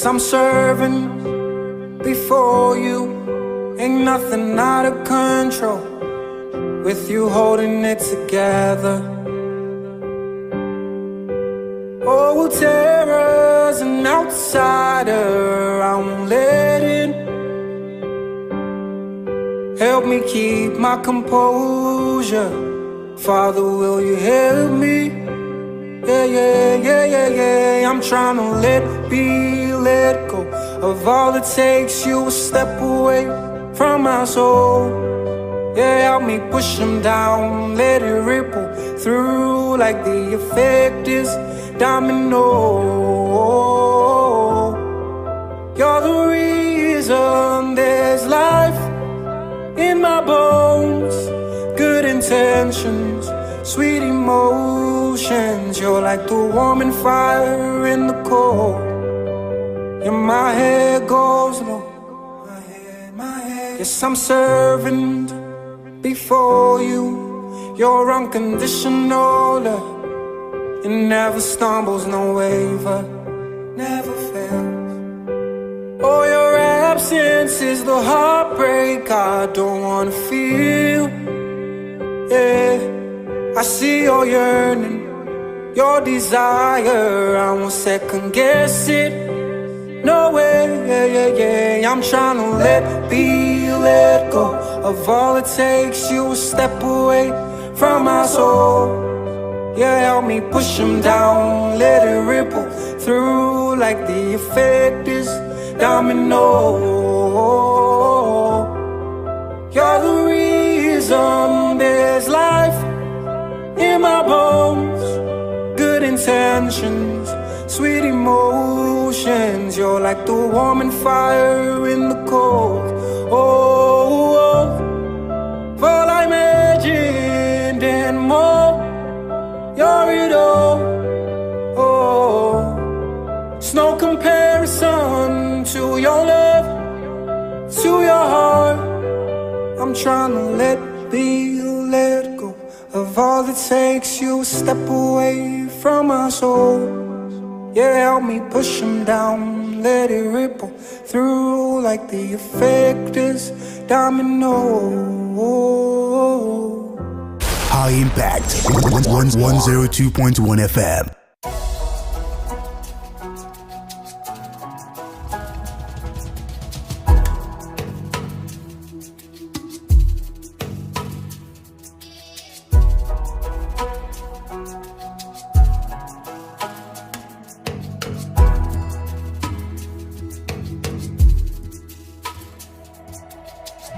Yes, I'm serving before you. Ain't nothing out of control with you holding it together. Oh, terror's an outsider, I won't let in. Help me keep my composure. Father, will you help me? Yeah, yeah, yeah, yeah, yeah. I'm trying to let go of all it takes you a step away from my soul. Yeah, help me push them down, let it ripple through like the effect is domino. You're the reason there's life in my bones. Good intentions, sweet emotions. You're like the warming fire in the cold. And my head goes low. My head. Yes, I'm servant before you. You're unconditional love. It never stumbles, no waver, never fails. Oh, your absence is the heartbreak I don't wanna feel. Yeah, I see your yearning, your desire. I won't second guess it. No way, yeah, yeah, yeah. I'm trying to let go of all it takes you a step away from my soul. Yeah, help me push them down, let it ripple through like the effect is domino. You're the reason there's life in my bones. Good intentions, sweet emotions. You're like the warming fire in the cold. Oh, for I imagined and more. You're it all. Oh, it's no comparison to your love, to your heart. I'm trying to let go of all it takes you a step away from my soul. Yeah, help me push them down, let it ripple through like the effect is domino. High Impact 102.1 FM.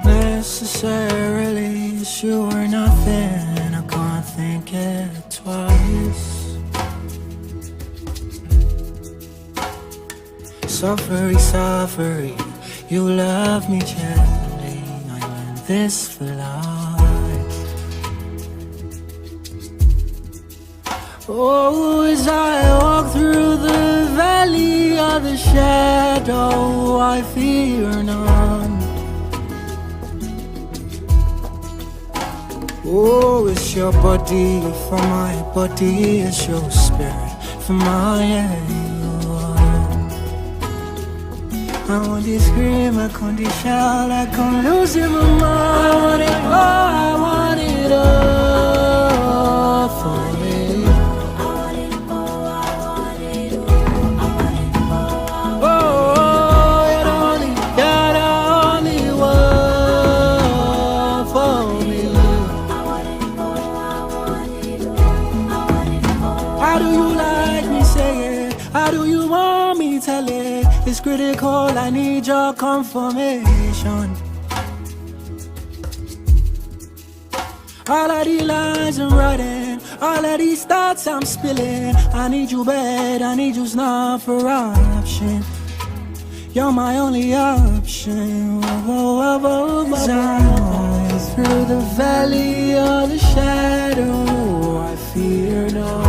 Necessarily sure nothing, I can't think it twice. Suffering, you love me gently, I'm in this for life. Oh, as I walk through the valley of the shadow, I fear none. Oh, it's your body for my body, it's your spirit for my aim. I want to scream, I can't shout, I can't lose in my mind. I want it all for me. Oh, you're the only one for me. How do you like me say it? How do you want me tell it? It's critical, I need your confirmation. All of the lines I'm writing, all of these thoughts I'm spilling. I need you bad, I need you's not for option. You're my only option. Whoa, whoa, whoa, whoa, whoa. Through the valley of the shadow, I fear not.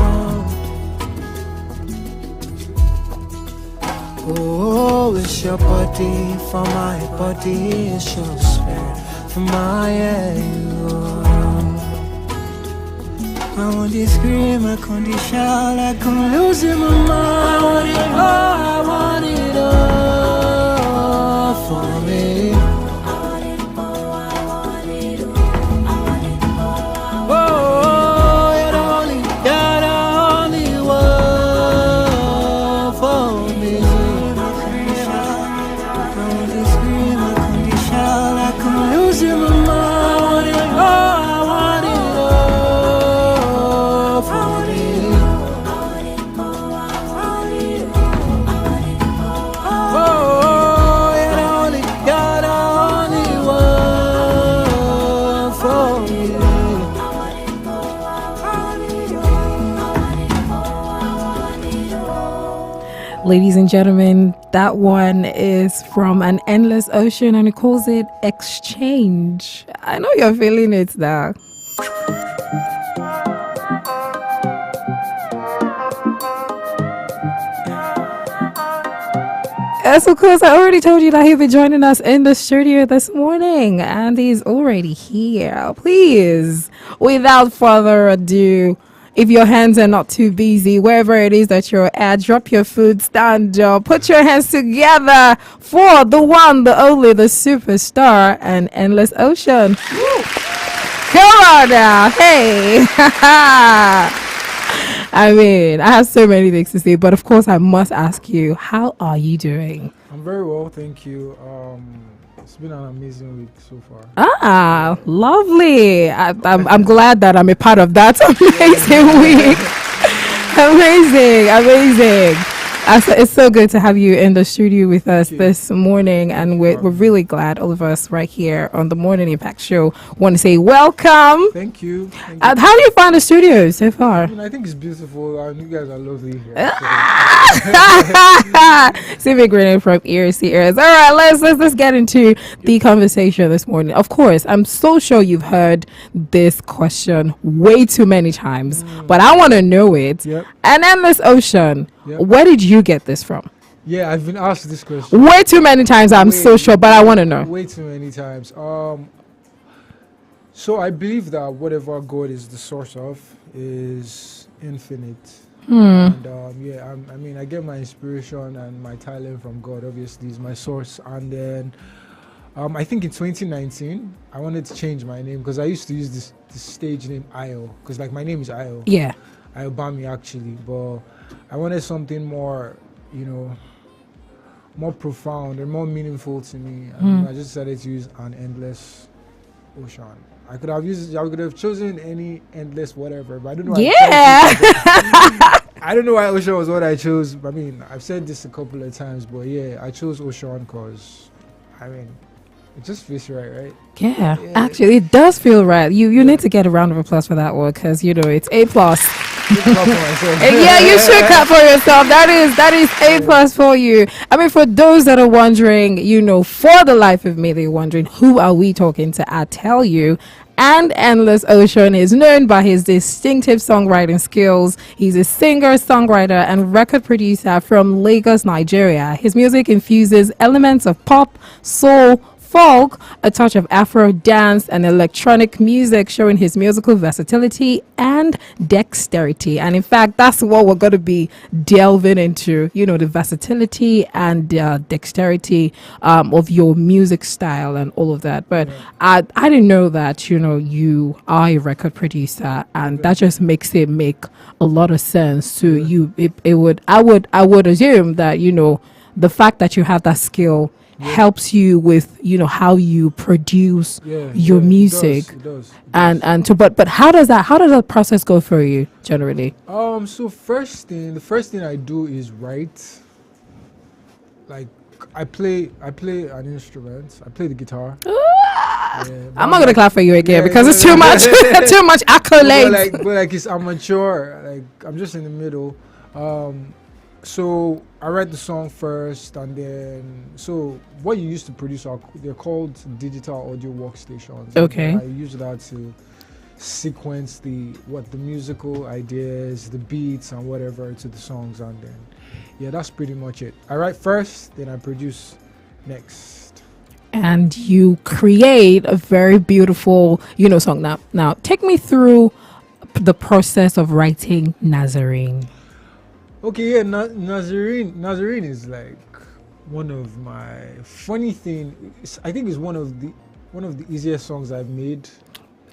Oh, it's your body for my body, it's your spirit for my ego. I want to scream, I can't shout, I can't lose in my mind. I want it all. Ladies and gentlemen, that one is from An Endless Ocean and it calls it Exchange. I know you're feeling it now. Yes, of course, I already told you that he'll be joining us in the studio this morning, and he's already here. Please, without further ado, if your hands are not too busy, wherever it is that you're at, drop your food, stand up, put your hands together for the one, the only, the superstar, and Endless Ocean. Woo. Come on now, hey. I mean, I have so many things to say, but of course, I must ask you, how are you doing? I'm very well, thank you. It's been an amazing week so far. Ah, lovely. I'm glad that I'm a part of that amazing week. Amazing. It's so good to have you in the studio with us this morning, and we're really glad, all of us right here on the Morning Impact Show. Want to say welcome. Thank you. How do you find the studio so far? I think it's beautiful, and you guys are lovely here. See me grinning from ears to ears. All right, let's get into the conversation this morning. Of course, I'm so sure you've heard this question way too many times, but I want to know it. Yep. An Endless Ocean. Yep. Where did you get this from? Yeah, I've been asked this question way too many times. I'm so sure, but I want to know. Way too many times. So I believe that whatever God is the source of is infinite. And I get my inspiration and my talent from God. Obviously, is my source. And then I think in 2019, I wanted to change my name because I used to use this stage name Ayo, because like my name is Ayo. Yeah. Ayobami actually, but I wanted something more, more profound and more meaningful to me. And I just decided to use An Endless Ocean. I could have chosen any endless whatever, but I don't know. I don't know why Ocean was what I chose. I mean, I've said this a couple of times, but yeah, I chose Ocean because, it just feels right? Yeah, actually, it does feel right. You need to get a round of applause for that one because it's A+. Yeah, you should clap for yourself. That is A+ for you. I mean, for those that are wondering, for the life of me, they're wondering who are we talking to. I tell you. And Endless Ocean is known by his distinctive songwriting skills. He's a singer, songwriter, and record producer from Lagos, Nigeria. His music infuses elements of pop, soul, folk, a touch of Afro dance, and electronic music, showing his musical versatility and dexterity. And in fact, that's what we're going to be delving into, the versatility and dexterity of your music style and all of that. But I didn't know that, you are a record producer, and that just makes it make a lot of sense to you. I would assume that, the fact that you have that skill helps you with how you produce your music. It does. But how does that process go for you generally? So the first thing I do is write. Like I play an instrument. I play the guitar. I'm not gonna clap for you again because it's too much too much accolades. But it's amateur. Like I'm just in the middle. So I write the song first, and then what you used to produce they're called digital audio workstations. Okay. I use that to sequence the musical ideas, the beats, and whatever to the songs, and then that's pretty much it. I write first, then I produce next. And you create a very beautiful song. Now take me through the process of writing Nazarene. Okay, Nazarene is like one of my funny thing. I think it's one of the easiest songs I've made.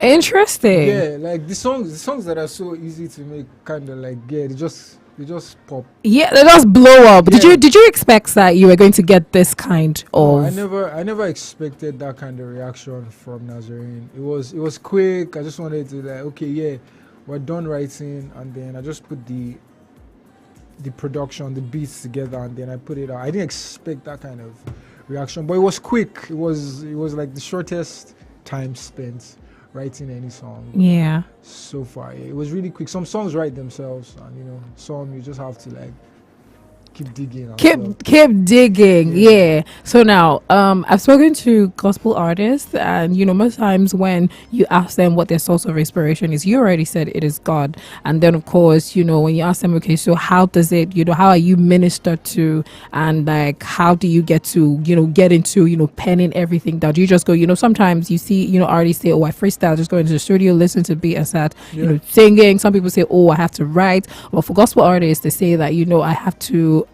Interesting. Yeah, like the songs that are so easy to make, kind of like they just pop. Yeah, they just blow up. Yeah. Did you expect that you were going to get this kind of? I never expected that kind of reaction from Nazarene. It was quick. I just wanted to we're done writing, and then I just put the production, the beats together, and then I put it out. I didn't expect that kind of reaction, but it was quick. It was like the shortest time spent writing any song. Yeah. So far, it was really quick. Some songs write themselves, and some you just have to keep digging. And Keep digging. Yeah. So now, I've spoken to gospel artists, and most times when you ask them what their source of inspiration is, you already said it is God. And then of course, when you ask them, okay, so how does it, how are you ministered to, and like how do you get to, get into, penning everything down? Do you just go, sometimes you see, artists say, oh, I freestyle, just go into the studio, listen to beat and start, singing. Some people say, oh, I have to write. But for gospel artists, they say that, I have to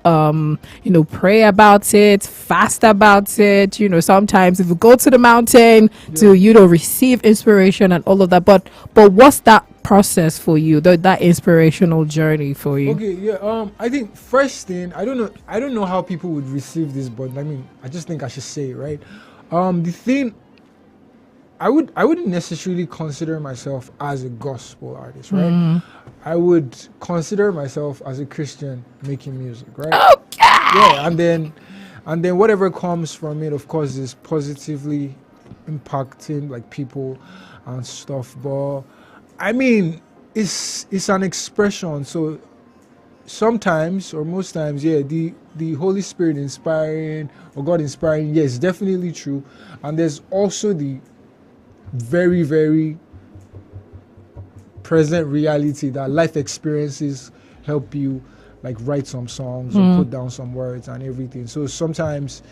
pray about it, fast about it. Sometimes if you go to the mountain to receive inspiration and all of that. But what's that process for you, that inspirational journey for you? Okay, yeah. I think first thing, I don't know how people would receive this, but I mean, I just think I should say it, right? The thing, I wouldn't necessarily consider myself as a gospel artist, right? I would consider myself as a Christian making music, right? Okay. Yeah, and then whatever comes from it, of course, is positively impacting like people and stuff. But I mean, it's an expression. So sometimes or most times, yeah, the Holy Spirit inspiring or God inspiring, yes, definitely true. And there's also the very, very present reality that life experiences help you like write some songs or put down some words and everything. So sometimes,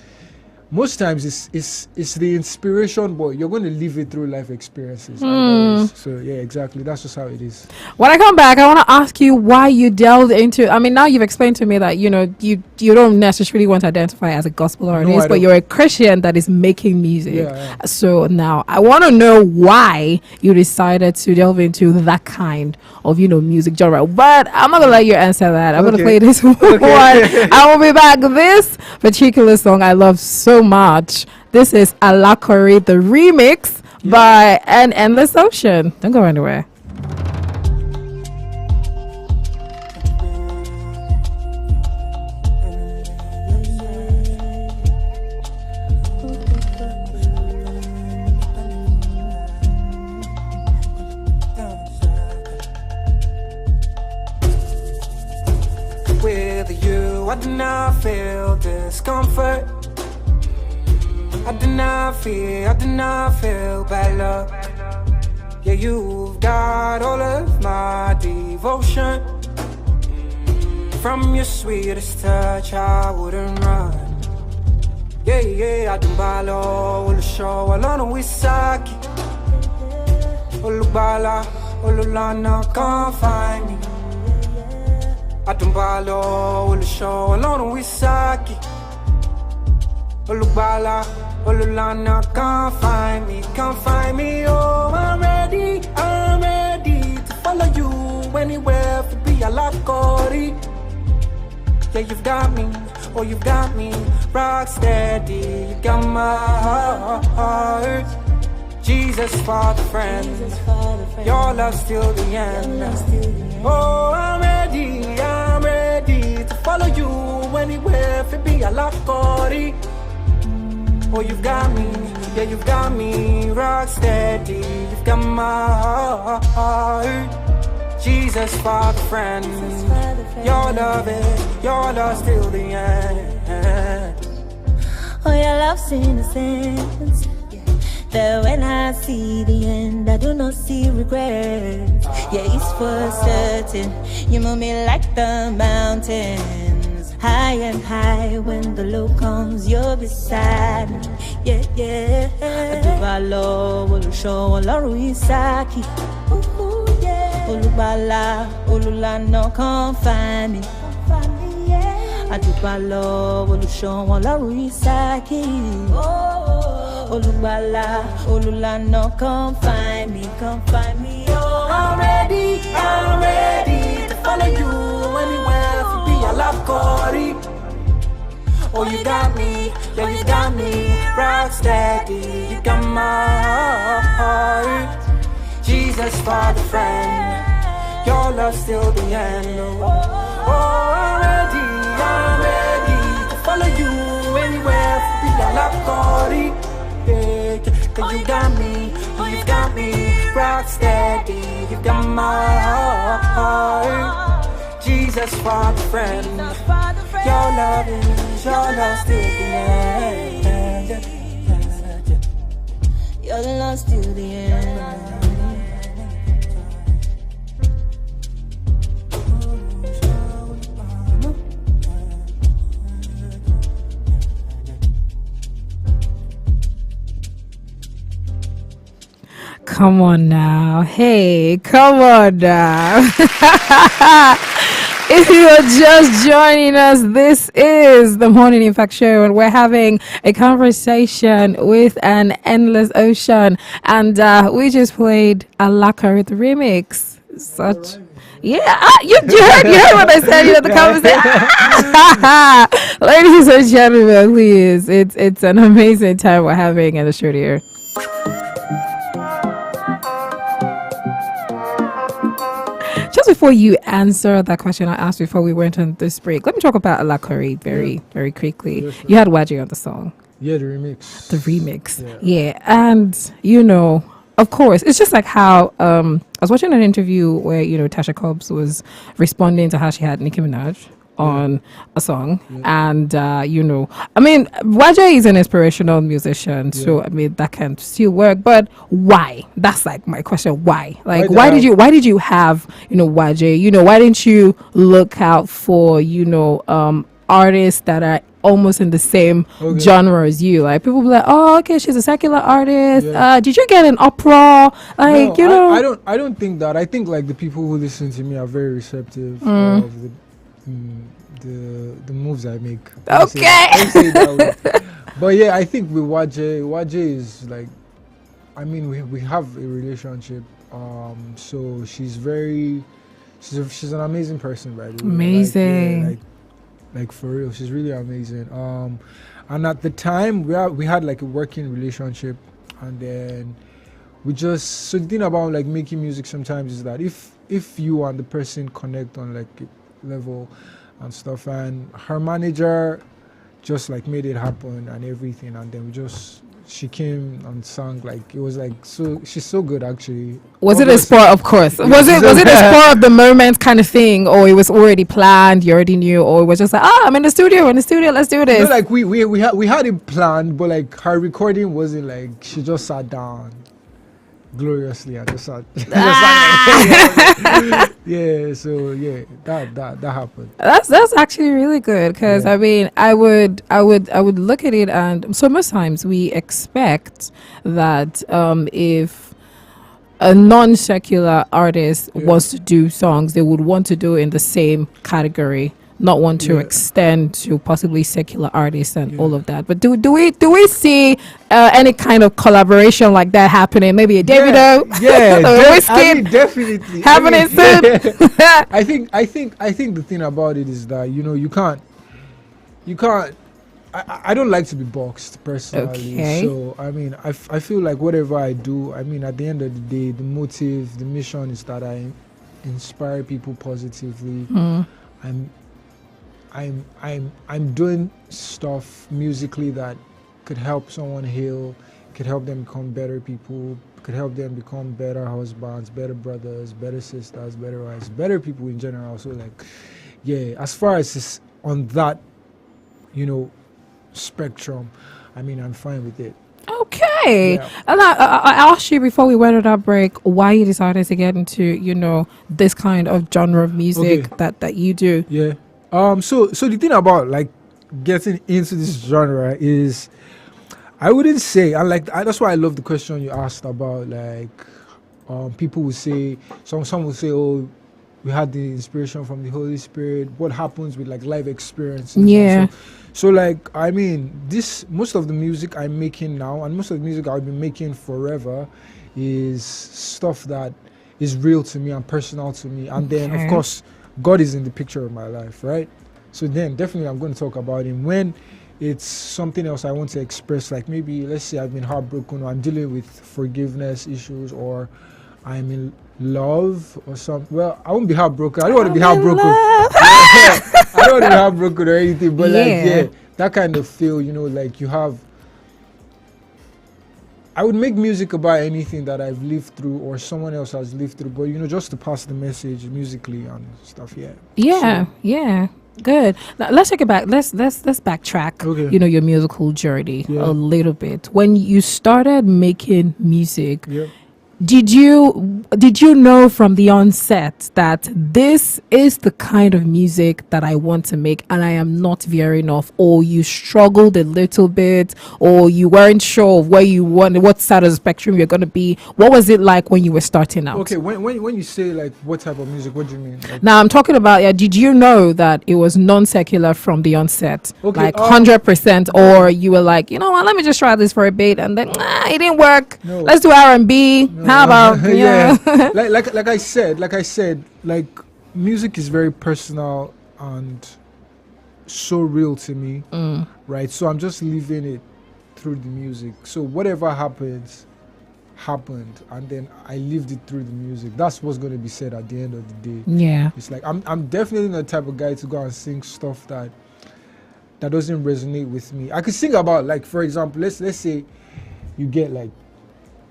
most times it's the inspiration, but you're going to live it through life experiences. So yeah, exactly. That's just how it is. When I come back, I want to ask you why you delved into. I mean, now you've explained to me that you don't necessarily want to identify as a gospel artist, but you're a Christian that is making music. Yeah. So now I want to know why you decided to delve into that kind of music genre. But I'm not gonna let you answer that. I'm gonna play this one. I will be back. This particular song I love so much. This is Alakori, the remix by Anendlessocean. Don't go anywhere. With you, I do not feel discomfort. I do not feel bad love. Yeah, you've got all of my devotion. From your sweetest touch, I wouldn't run. Yeah, I do balo, ulu show, alona wisaki. Ulu bala, ulu lana can't find me. I do balo, ulu show, alona wisaki. Ulu bala, Olulana can't find me, oh, I'm ready to follow you anywhere, to be a Lakori. Yeah, you've got me, rock steady, you got my heart. Jesus for the friend, your love's till the end. Oh, I'm ready to follow you anywhere, to be a Lakori. Oh, you've got me, rock steady, you've got my heart. Jesus for the friend, your love's till the end. Oh, your love's innocence, that when I see the end, I do not see regret. Yeah, it's for certain, you move me like the mountains. High and high, when the low comes, you're beside me. Yeah. Adubalo, Olusho, Olaru Isaki. Olubala, Olulano, come find me. Adubalo, Olusho, Olaru Isaki. Olubala, Olulano, come find me. Oh, I'm ready to follow you anywhere, to be a Lakori. Oh, you got me, rock steady, you got my heart. Jesus for the friend, your love's till the end. Oh, I'm ready to follow you anywhere, to be a Lakori. Yeah, you got me, rock steady, you got my heart. Jesus for the friend, Your love is your lost till the end. You're lost till the end. Come on now. Hey, come on now. If you are just joining us, this is the Morning Impact Show, and we're having a conversation with an Endless Ocean. And we just played a Lacquer remix. Such. Yeah, you heard what I said. You know the conversation. Ladies and gentlemen, please, it's an amazing time we're having in the studio. Just before you answer that question I asked before we went on this break, let me talk about Alakari very quickly. Yes, you had Waji on the song. Yeah, the remix. The remix. Yeah. And, of course, it's just like how I was watching an interview where, Tasha Cobbs was responding to how she had Nicki Minaj on a song. And, Wajay is an inspirational musician. So, that can still work. But why? That's like my question. Why? Like, why did you have, Wajay? Why didn't you look out for, artists that are almost in the same genre as you? Like, people be like, oh, okay, she's a secular artist. Did you get an opera? Like, I don't think that. I think like the people who listen to me are very receptive of the moves I make. Okay. Don't say that way. But yeah, I think with Wajay is like, we have a relationship. So she's an amazing person, by the way. Amazing. Like for real, she's really amazing. And at the time we had like a working relationship, and then so the thing about like making music sometimes is that if you and the person connect on like a level and stuff, and her manager just like made it happen and everything, and then she came and sang, like it was like, so she's so good actually. Was it a spur, of course? Was it a spur of the moment kind of thing, or it was already planned, you already knew, or it was just like, I'm in the studio, let's do this? Like we had it planned, but like her recording wasn't like, she just sat down gloriously and just sat. That happened. That's actually really good, because I would look at it, and so most times we expect that if a non-secular artist wants to do songs, they would want to do it in the same category, not want to extend to possibly secular artists and all of that. But do we see any kind of collaboration like that happening? Maybe a Davido, definitely happening soon. I think the thing about it is that you can't. I don't like to be boxed personally. Okay. So I feel like whatever I do, at the end of the day, the motive, the mission is that I inspire people positively. I'm doing stuff musically that could help someone heal, could help them become better people, could help them become better husbands, better brothers, better sisters, better wives, better people in general. So like, as far as it's on that, spectrum, I'm fine with it. Okay. And I asked you before we went on that break why you decided to get into, this kind of genre of music that you do. Yeah. So the thing about like getting into this genre is, I wouldn't say, and like that's why I love the question you asked about like people will say, some will say, oh, we had the inspiration from the Holy Spirit. What happens with like life experiences? Yeah. So like most of the music I'm making now, and most of the music I've been making forever, is stuff that is real to me and personal to me. And then of course God is in the picture of my life, right? So then definitely I'm going to talk about him. When it's something else I want to express, like maybe let's say I've been heartbroken, or I'm dealing with forgiveness issues, or I'm in love or something. Well, I won't be heartbroken. I don't want to be heartbroken. I don't want to be heartbroken or anything, but that kind of feel, like you have. I would make music about anything that I've lived through or someone else has lived through, but just to pass the message musically and stuff. Good. Now, let's take it back. Let's backtrack. Okay. You know, your musical journey Yeah. a little bit. When you started making music, Yeah. did you know from the onset that this is the kind of music that I want to make and I am not veering off, or you struggled a little bit, or you weren't sure of where you want, what side of the spectrum you're going to be? What was it like when you were starting out? Okay. When you say like what type of music, what do you mean? Like, Now I'm talking about, yeah, did you know that it was non-secular from the onset? Okay, Like 100%, or you were like, you know what, let me just try this for a bit, and then it didn't work. No. Let's do R&B. How about yeah. like I said, like music is very personal and so real to me, right? So I'm just living it through the music. So whatever happens, happened, and then I lived it through the music. That's what's going to be said at the end of the day. Yeah. It's like I'm definitely not the type of guy to go and sing stuff that doesn't resonate with me. I could sing about, like, for example, let's say you get like,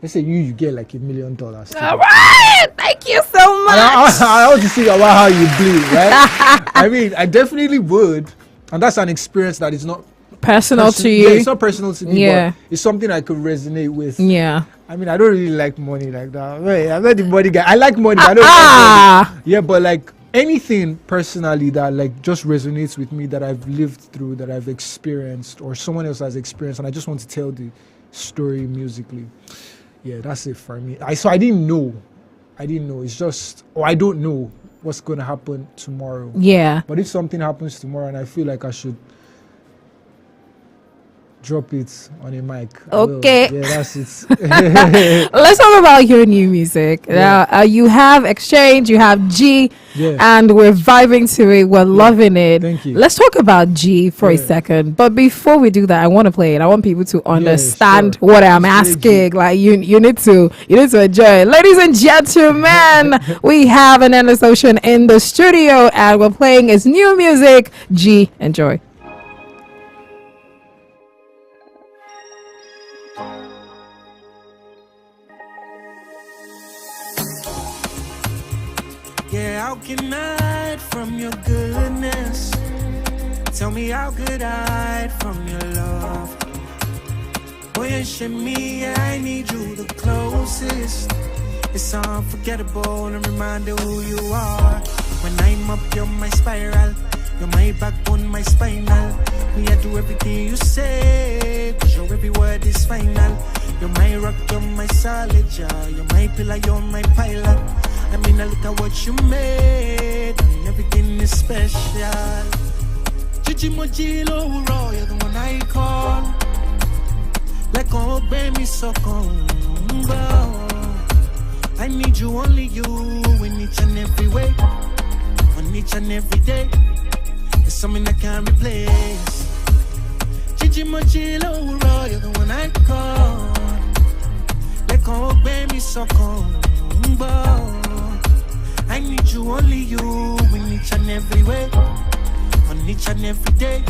let's say you get like $1 million. All right. Thank you so much. I want to sing about how you bleed, right? I mean, I definitely would, and that's an experience that is not Personal to you. Yeah, it's not personal to me, Yeah. but it's something I could resonate with. Yeah. I mean, I don't really like money like that. Wait, I'm not the money guy. I like money, but I don't like money. Yeah, but like anything personally that like just resonates with me, that I've lived through, that I've experienced, or someone else has experienced, and I just want to tell the story musically. Yeah, that's it for me. So I didn't know. It's just, or I don't know what's going to happen tomorrow. Yeah. But if something happens tomorrow and I feel like I should drop it on a mic, I will. Okay. Yeah, that's it. Let's talk about your new music. Yeah. Now, you have Exchange, you have G, Yeah. and we're vibing to it. We're loving it. Thank you. Let's talk about G for a Yeah. second. But before we do that, I want to play it. I want people to understand sure. what I'm Let's play G. asking. Like you need to enjoy it. Ladies and gentlemen, we have an Anendlessocean in the studio, and we're playing his new music. G, enjoy. Yeah, how can I hide from your goodness? Tell me how could I hide from your love? Boy, you should me, I need you the closest. It's unforgettable and reminder who you are. When I'm up, you're my spiral. You're my backbone, my spinal. Me, I do everything you say, cause your every word is final. You're my rock, you're my solid jaw. You're my pillar, you're my pilot. I mean, I look at what you made, and everything is special. Gigi Mojilo, you're the one I call. Like, oh, baby, so come. I need you, only you, in each and every way. On each and every day. It's something I can't replace. Gigi Mojilo, you're the one I call. Like, oh, baby, so come. I need you, only you, in each and every way. On each and every day.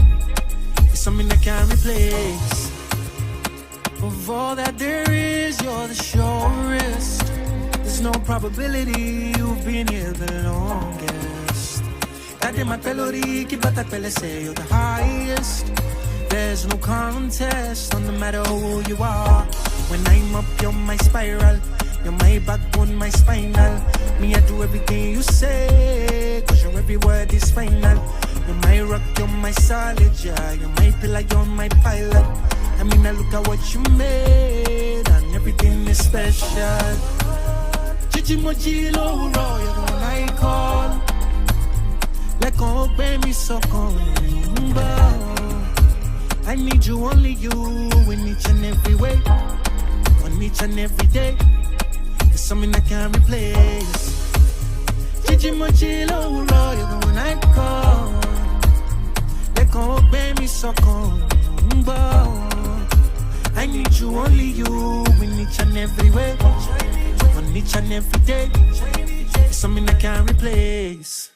It's something I can't replace. Of all that there is, you're the surest. There's no probability you've been here the longest. That in my melody, keep at that belly, say you're the highest. There's no contest, no matter who you are. When I'm up, you're my spiral. You're my backbone, my spinal. Me, I do everything you say, cause your every word is final. You're my rock, you're my solid, yeah. You're my pillar, you're my pilot. I mean, I look at what you made, and everything is special. Gigi Mojilo, you're the one I call. Like, oh, baby, so come. I need you, only you, in each and every way. On each and every day. It's something I can't replace. Gigi Mojilo, you're the one I call. Like, oh, baby, so come. I need you, only you, in each and every way. On each and every day. It's something I can't replace.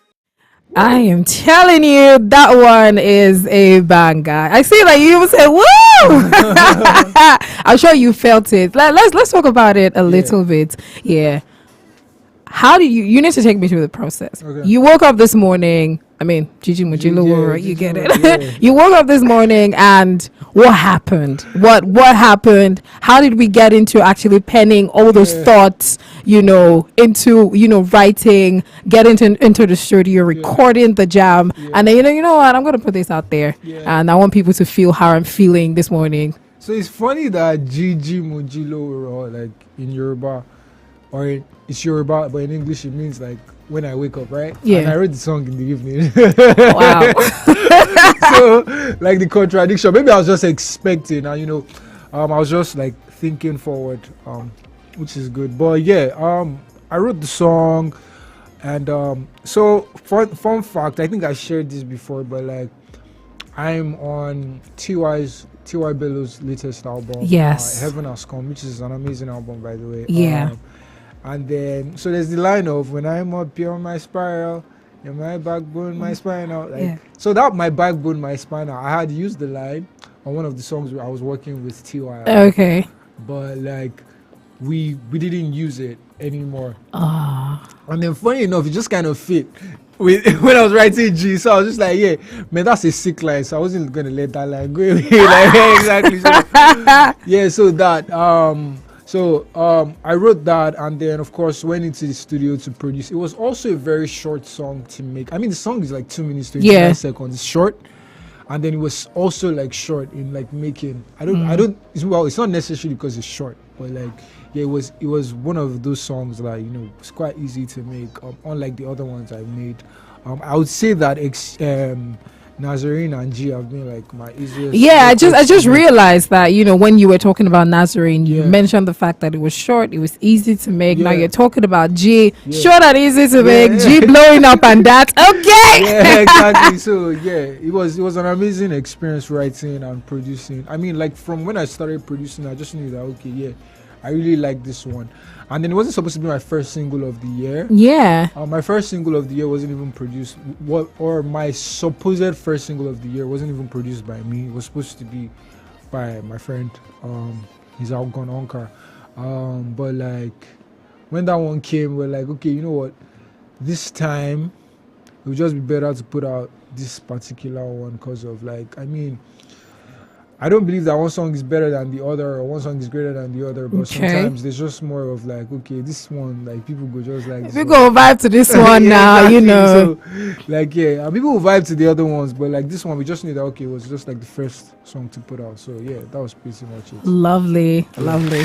I am telling you, that one is a banger. I see that you even say, "Woo!" I'm sure you felt it. Let's talk about it a little bit. Yeah. How do you need to take me through the process? Okay. You woke up this morning I mean, Gigi Mujilo, Yeah, you Gigi get it. Mujilo, yeah. You woke up this morning and what happened? What happened? How did we get into actually penning all those Yeah. thoughts, into, writing, getting into the studio, recording the jam, and then, you know what, I'm going to put this out there. Yeah. And I want people to feel how I'm feeling this morning. So it's funny that Gigi Mujilo, or like in Yoruba, or it's Yoruba, but in English it means like when I wake up, right? Yeah. And I wrote the song in the evening. Wow. So like the contradiction. Maybe I was just expecting, and I was just like thinking forward, which is good. But yeah, I wrote the song, and so fun fact. I think I shared this before, but like I'm on T.Y. Bellow's latest album. Yes. Heaven Has Come, which is an amazing album, by the way. Yeah. And then, so there's the line of when I'm up here on my spiral, you're my backbone, my spinal. Like, Yeah. So that my backbone, my spinal, I had used the line on one of the songs where I was working with T.Y. Okay. But like, we didn't use it anymore. Ah. And then funny enough, it just kind of fit with when I was writing G. So I was just like, yeah, man, that's a sick line. So I wasn't gonna let that line go away. Like, yeah, exactly. So, yeah, so that I wrote that, and then of course went into the studio to produce. It was also a very short song to make. I mean, the song is like 2 minutes 29 seconds. It's short. And then it was also like short in like making. It's not necessarily because it's short, but like, yeah, it was one of those songs that it's quite easy to make. Unlike the other ones I made, I would say that Nazarene and G have been like my easiest. Yeah, I just realized that when you were talking about Nazarene, you Yeah. mentioned the fact that it was short, it was easy to make. Now Yeah. you're talking about G, Yeah. short and easy to make. Yeah. G blowing up, and that's okay. Yeah, exactly. So yeah, it was an amazing experience writing and producing. I mean, like from when I started producing, I just knew that okay, yeah, I really like this one. And then it wasn't supposed to be my first single of the year. Yeah. My first single of the year wasn't even produced. My supposed first single of the year wasn't even produced by me. It was supposed to be by my friend. He's outgone Onkar. But like when that one came, we're like, okay, you know what? This time it would just be better to put out this particular one because of like, I mean, I don't believe that one song is better than the other or one song is greater than the other, but Okay. sometimes there's just more of like, okay, this one, like people go just like this We one. go vibe to this one Yeah, now, exactly. know. So, like, yeah, and people will vibe to the other ones, but like this one, we just knew that, okay, it was just like the first song to put out. So, yeah, that was pretty much it. Lovely. Lovely.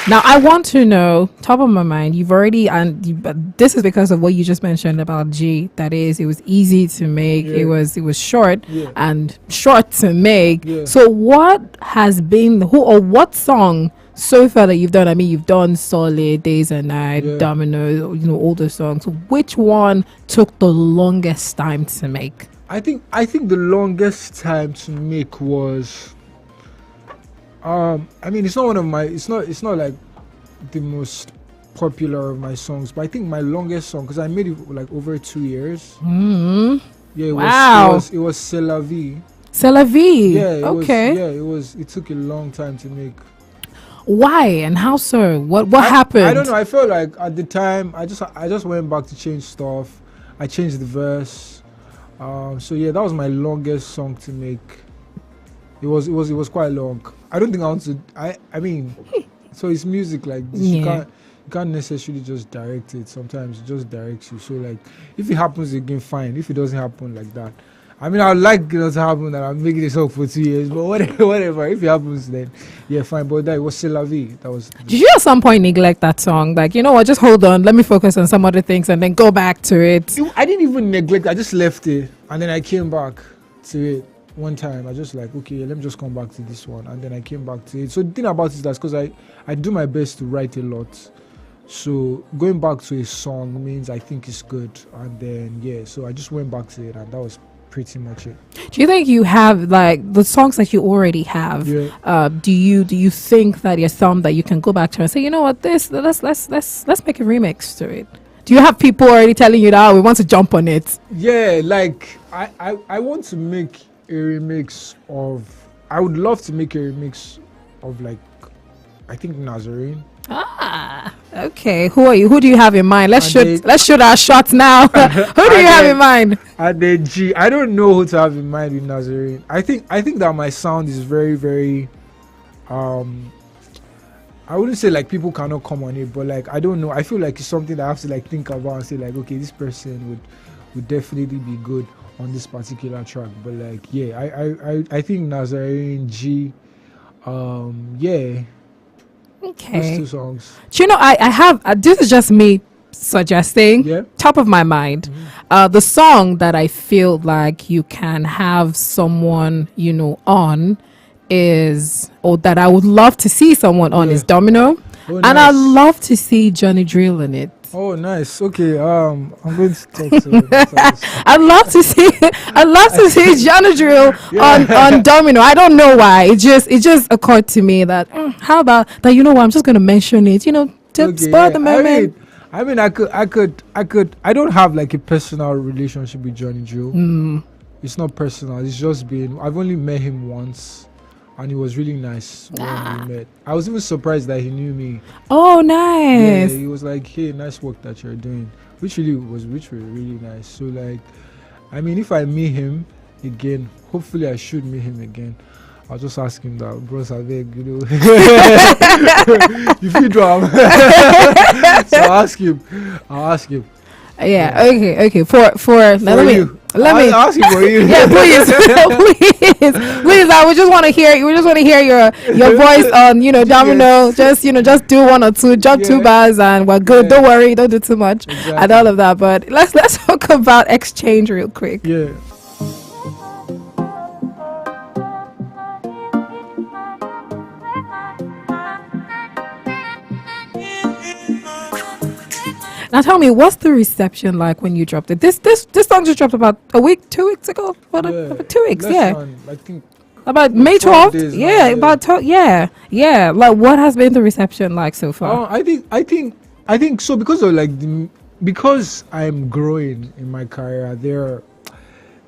Now I want to know, top of my mind, you've already, but this is because of what you just mentioned about G. That is, it was easy to make. Yeah. It was short Yeah. and short to make. Yeah. So what has been what song so far that you've done? I mean, you've done Solid, Days and Night, Yeah. Domino, all the songs. Which one took the longest time to make? I think the longest time to make was I mean, it's not one of my it's not like the most popular of my songs, but I think my longest song, because I made it like over 2 years. Mm-hmm. Yeah, Wow. It was C'est la vie. C'est la vie. Yeah, Okay. it took a long time to make. Why and how so? What happened? I don't know. I felt like at the time I just went back to change stuff. I changed the verse. So yeah, that was my longest song to make. It was quite long. I don't think I want to. I mean, so it's music like this. Yeah. You can't necessarily just direct it. Sometimes it just directs you. So like, if it happens again, fine. If it doesn't happen like that, I mean, I'd like it to happen that I'm making this up for 2 years, but whatever. If it happens, then yeah, fine. But that was C'est la vie. That was. Did you at some point neglect that song? Like, you know what, just hold on, let me focus on some other things and then go back to it. I didn't even neglect. I just left it, and then I came back to it one time. I just like, okay, let me just come back to this one, and then I came back to it. So the thing about it is that's because I do my best to write a lot. So going back to a song means I think it's good, and then yeah, so I just went back to it, and that was pretty much it. Do you think you have like the songs that you already have? Yeah. Do you think that there's some that you can go back to and say, you know what, let's make a remix to it? Do you have people already telling you that we want to jump on it? Yeah, like I want to make a remix of. I would love to make a remix of like I think Nazarene. Ah, okay. Who are you? Who do you have in mind? Let's Ade- shoot our shots now. Who do you have in mind? And then G. I don't know who to have in mind with Nazarene. I think that my sound is very, very I wouldn't say like people cannot come on it, but like I don't know. I feel like it's something that I have to like think about and say like, okay, this person would definitely be good on this particular track. But like, yeah, I think Nazarene G, yeah, Okay. those two songs. Do you know, I have, this is just me suggesting, Yeah. top of my mind, the song that I feel like you can have someone, you know, on is, or that I would love to see someone on Yeah. is Domino. Oh, And I nice. love to see Johnny Drill in it. Oh, nice. Okay. I'm going to talk to Natasha. I'd love to see Johnny Drill on Domino. I don't know why. It just occurred to me that how about that, you know what, I'm just gonna mention it, you know, to Okay, spur yeah. the moment. I mean, I could. I don't have like a personal relationship with Johnny Joe. It's not personal. It's just been. I've only met him once, and he was really nice when we met. I was even surprised that he knew me. Oh, Yeah, nice. he was like, "Hey, nice work that you're doing," which were really nice. So like, I mean, if I meet him again, hopefully I should meet him again. I'll just ask him that, bros, I beg, you know. If you drum. So I'll ask him. Yeah. Okay. For now, For let you. me I'll ask him for you. yeah, please, please. I would just want to hear. We just want to hear your voice on, you know, Domino. Yes. Just do one or two, jump two Yeah. bars, and we're good. Yeah. Don't worry, don't do too much, and Exactly. all of that. But let's talk about Exchange real quick. Yeah. Now tell me, what's the reception like when you dropped it? This song just dropped about a week, 2 weeks ago. About 2 weeks, Less yeah. than, I think About May 12 12th. days now, Yeah, yeah. about 12. Yeah. Like, what has been the reception like so far? I think so, because of like because I'm growing in my career. There are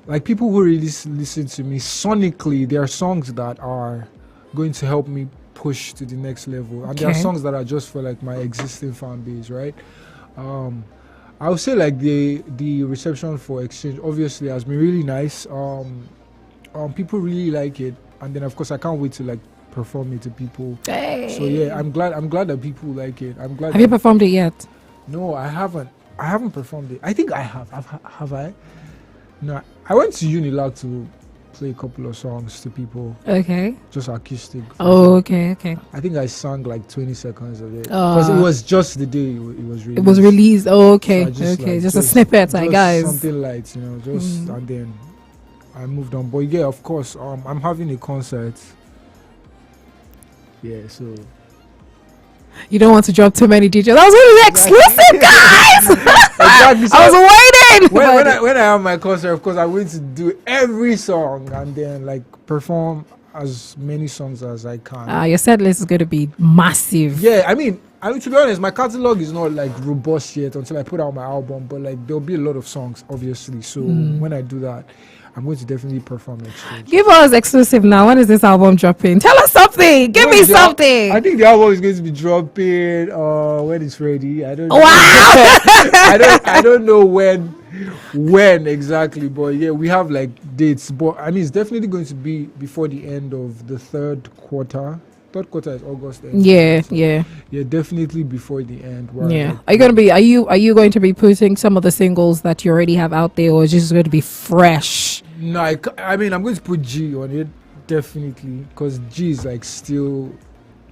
like people who really listen to me sonically. There are songs that are going to help me push to the next level, and there are Okay. songs that are just for like my existing fan base, right? I would say like the reception for Exchange obviously has been really nice. People really like it, and then of course I can't wait to like perform it to people. Hey. So yeah, I'm glad that people like it. I'm glad. Have you that- performed it yet? No, I haven't performed it. I think I have. Have I? No, I went to Unilag to play a couple of songs to people, Okay. just acoustic. Oh, okay. I think I sang like 20 seconds of it because it was just the day it was released. It was released. Oh, okay. So I just, Okay. like, Just a snippet, like, just guys. something light, you know, just and then I moved on. But yeah, of course, I'm having a concert. Yeah, so You don't want to drop too many details. That was really exclusive, guys. exactly. So I was waiting. when I have my concert, of course, I'm going to do every song and then like perform as many songs as I can. Your set list is going to be massive. Yeah, I mean, to be honest, my catalog is not like robust yet until I put out my album, but like there'll be a lot of songs, obviously. So when I do that, I'm going to definitely perform Exchange. Give us exclusive now. When is this album dropping? Tell us something. Give When me is the al- something. I think the album is going to be dropping when it's ready. I don't know. Wow. I don't know when exactly, but yeah, we have like dates. But I mean, it's definitely going to be before the end of the third quarter. Third quarter is August. End. Yeah, So, yeah, yeah, definitely before the end. Where, yeah. like, Are you gonna be? Are you going to be putting some of the singles that you already have out there, or is it just going to be fresh? No, I mean, I'm going to put G on it definitely because G is like still.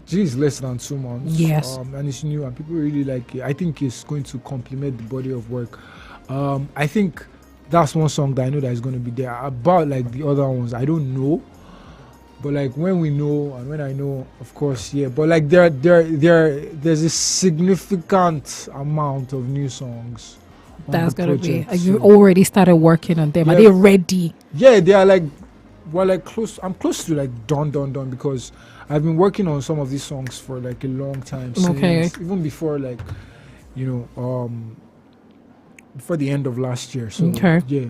G is less than 2 months. Yes. And it's new and people really like it. I think it's going to complement the body of work. I think that's one song that I know that is going to be there. About like the other ones, I don't know. But like when we know and when I know, of course, yeah. But like there's a significant amount of new songs. On That's the gonna be. project, You so- already started working on them. Are Yeah. they ready? Yeah, they are like, well, like close. I'm close to like done because I've been working on some of these songs for like a long time. Okay. Since, even before like, you know, before the end of last year. So Okay. yeah.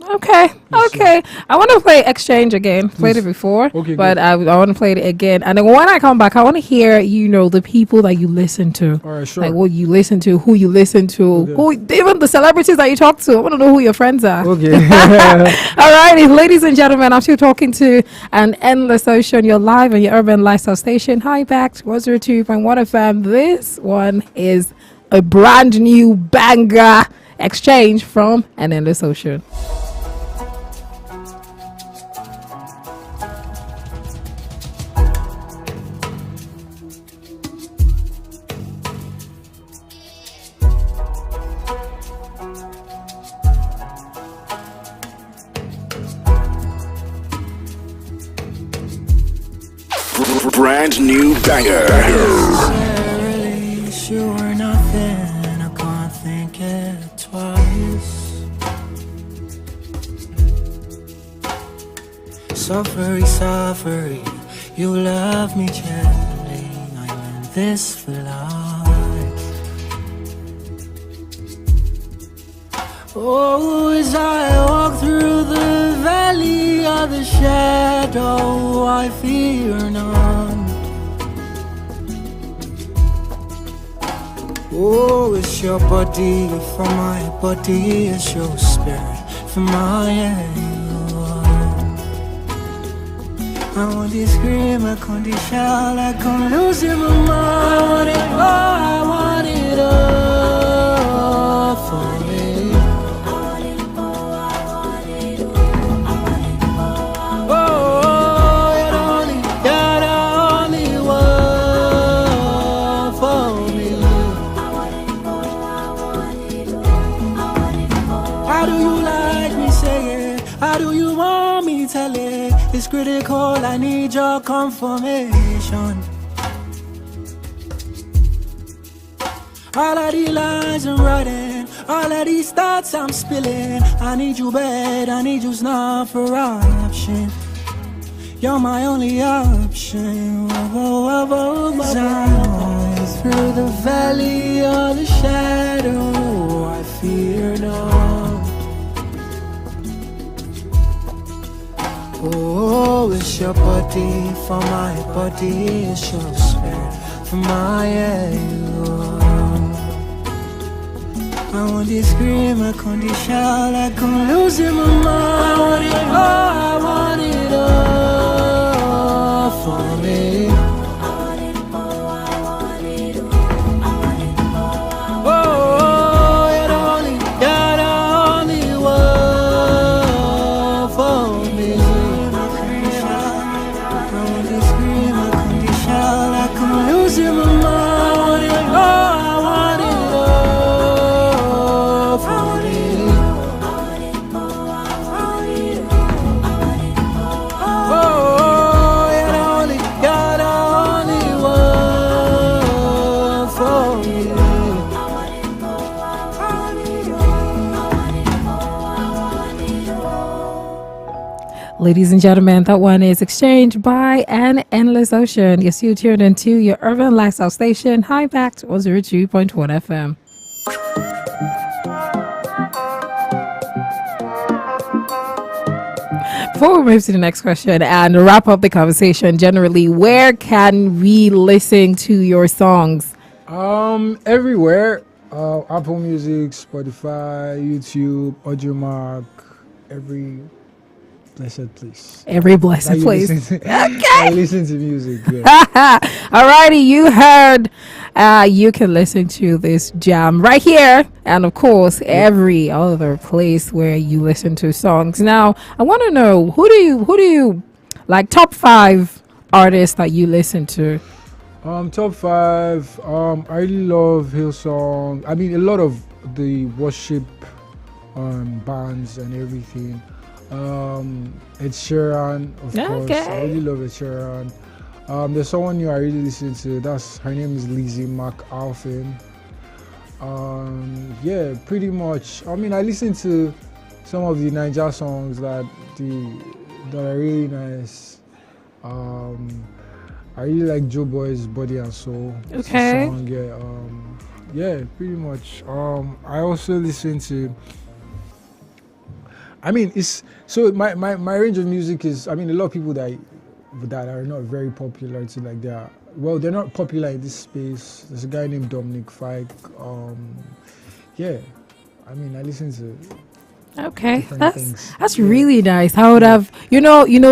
Okay, Yes, sir. okay. I want to play Exchange again. Played it before, Okay, but good. I want to play it again. And then when I come back, I want to hear, the people that you listen to. All right, sure. Like what you listen to, who you listen to, Okay. who even the celebrities that you talk to. I want to know who your friends are. Okay. All righty, ladies and gentlemen, I'm still talking to an Endless Ocean. You're live on your urban lifestyle station, High Back 102.1 FM. This one is a brand new banger, Exchange from an Endless Ocean. Brand new banger. Really, you were nothing. I can't think it twice. Suffering, you love me gently. I'm in this for life. Oh, as I walk through the valley of the shadow, I fear none. Oh, it's your body for my body, it's your spirit for my head. I want to scream, I can't shout, I can't lose in my mind. I want it all for me. Oh, you're the only one for me. How do you like me say it? How do you want me tell it? It's critical, I need your confirmation. All of these lines I'm writing, all of these thoughts I'm spilling. I need you bad, I need you not for option. You're my only option. As I walk through the valley of the shadow, I fear not. Oh, it's your body for my body, it's your spirit for my head. I want to scream, I can't shout, I can't lose in my mind. I want it all for me. Oh, you're the only one for me. I want to scream, I can't shout, I can't lose in my mind. I want it all for me. Oh, you're the only one for me. Ladies and gentlemen, that one is Exchange by an Endless Ocean. You're still tuned into your urban lifestyle station, High Back 102.1 FM. Before we move to the next question and wrap up the conversation, generally, where can we listen to your songs? Everywhere. Apple Music, Spotify, YouTube, AudioMark, every blessed place. Every blessed That you place. listen to, I listen to music. Yeah. Alrighty, you heard. You can listen to this jam right here, and of course, every other place where you listen to songs. Now, I want to know who do you like? Top 5 artists that you listen to. Top 5. I really love Hillsong. I mean, a lot of the worship bands and everything. Ed Sheeran, of course. I really love Ed Sheeran. There's someone new I really listen to. Her name is Lizzie McAlpin. Yeah, pretty much. I mean, I listen to some of the Niger songs that are really nice. I really like Joe Boy's Body and Soul. Okay. Song, yeah, pretty much. I also listen to I mean, it's so my range of music is. I mean, a lot of people that are not very popular to like they are. Well, they're not popular in this space. There's a guy named Dominic Fike. Yeah, I mean, I listen to Okay, different things. that's Yeah. really nice. I would have,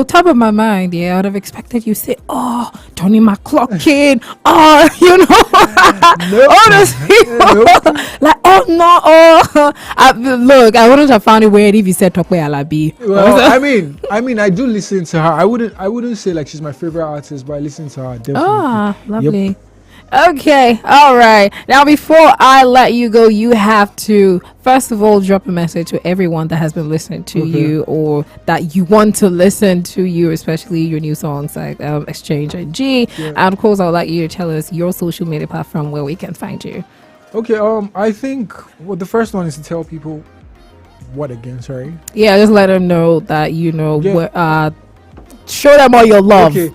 top of my mind. Yeah, I would have expected you say, "Oh, Tony McClockton," oh, Nope. all those people, Nope. like, oh no, oh. Look, I wouldn't have found it weird if you said Tokwe Alabi. Well, I mean, I do listen to her. I wouldn't say like she's my favorite artist, but I listen to her definitely. Ah, lovely. Yep. Okay, all right. Now, before I let you go, you have to first of all drop a message to everyone that has been listening to you or that you want to listen to you, especially your new songs like Exchange and G. Yeah. And of course, I would like you to tell us your social media platform where we can find you. Okay. I think the first one is to tell people what again. Sorry. Yeah, just let them know that Yeah. show them all your love. Okay.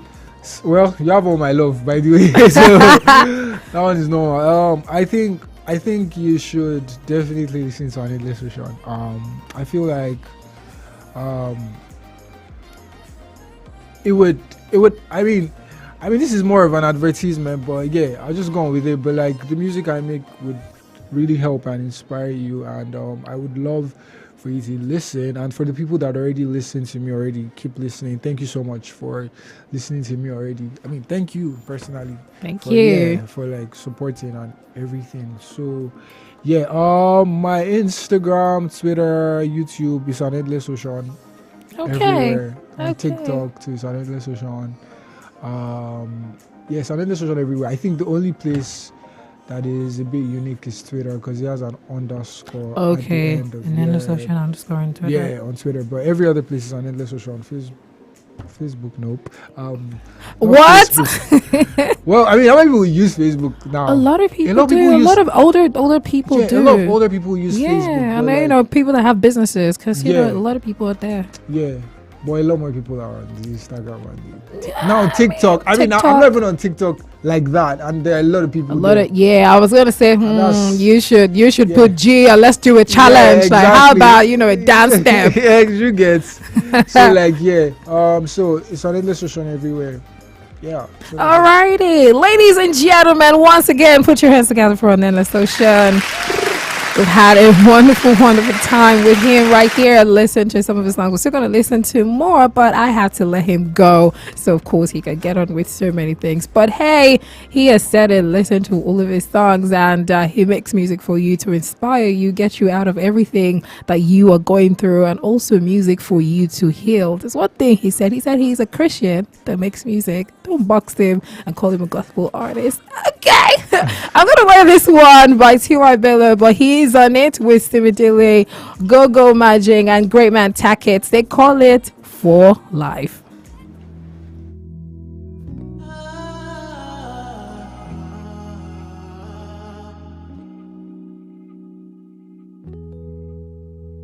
Well, you have all my love, by the way. So that one is normal. I think you should definitely listen to Anendlessocean. I feel like it would. I mean, this is more of an advertisement, but yeah, I'll just go on with it. But like the music I make would really help and inspire you, and I would love for you to listen. And for the people that already listen to me already, keep listening. Thank you so much for listening to me already. I mean, thank you personally. Thank for, you. yeah, for like supporting and everything. So yeah, my Instagram, Twitter, YouTube is Anendlessocean. Okay. Everywhere. And Okay. TikTok too is Anendlessocean. Yes, Anendlessocean everywhere. I think the only place that is a bit unique is Twitter because it has an underscore Okay. at the end of And then there's yeah, social underscore on Twitter. yeah, on Twitter. But every other place is Anendlessocean. Facebook, nope. Not What? Facebook. Well, I mean, how many people use Facebook now? A lot of people lot of do. people A use- lot of older people Yeah, do. a lot of older people use yeah, Facebook. and but then, like, people that have businesses because Yeah. a lot of people are there. yeah, but a lot more people are on the Instagram and now TikTok. I mean, I'm TikTok. not even on TikTok like that, and there are a lot of people. A lot there. of I was gonna say that's- you should yeah. put G and let's do a challenge. Like how about a dance step? Yeah, you get. So like so it's on Anendlessocean everywhere. Yeah. So Alrighty, ladies and gentlemen, once again, put your hands together for Anendlessocean. We've had a wonderful, wonderful time with him right here. Listen to some of his songs. We're still going to listen to more, but I had to let him go. So, of course, he could get on with so many things. But, hey, he has said it. Listen to all of his songs, and he makes music for you to inspire you, get you out of everything that you are going through, and also music for you to heal. There's one thing he said. He said he's a Christian that makes music. Don't box him and call him a gospel artist. Okay. I'm going to wear this one by T.Y. Bello, but he's on it with Simidele, Go Go Magic, and Great Man Tackets. They call it For Life.